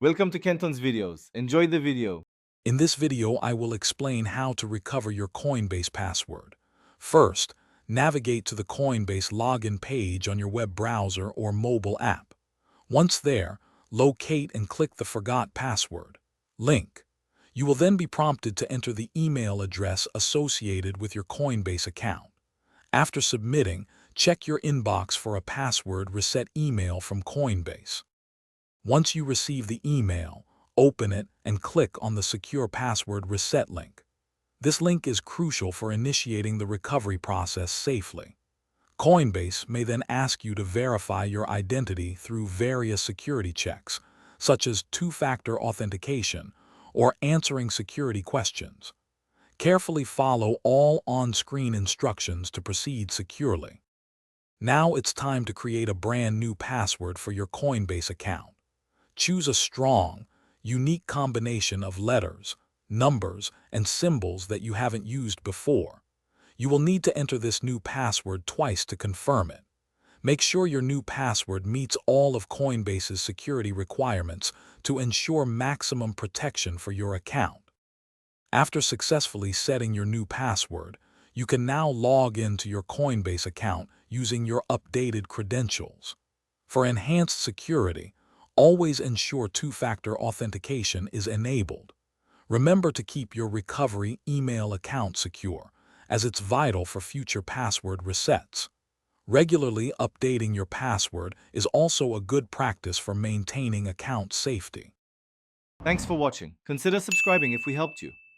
Welcome to Kenton's videos. Enjoy the video. In this video, I will explain how to recover your Coinbase password. First, navigate to the Coinbase login page on your web browser or mobile app. Once there, locate and click the Forgot Password link. You will then be prompted to enter the email address associated with your Coinbase account. After submitting, check your inbox for a password reset email from Coinbase. Once you receive the email, open it and click on the Secure Password Reset link. This link is crucial for initiating the recovery process safely. Coinbase may then ask you to verify your identity through various security checks, such as two-factor authentication or answering security questions. Carefully follow all on-screen instructions to proceed securely. Now it's time to create a brand new password for your Coinbase account. Choose a strong, unique combination of letters, numbers, and symbols that you haven't used before. You will need to enter this new password twice to confirm it. Make sure your new password meets all of Coinbase's security requirements to ensure maximum protection for your account. After successfully setting your new password, you can now log into your Coinbase account using your updated credentials. For enhanced security, always ensure two-factor authentication is enabled. Remember to keep your recovery email account secure, as it's vital for future password resets. Regularly updating your password is also a good practice for maintaining account safety. Thanks for watching. Consider subscribing if we helped you.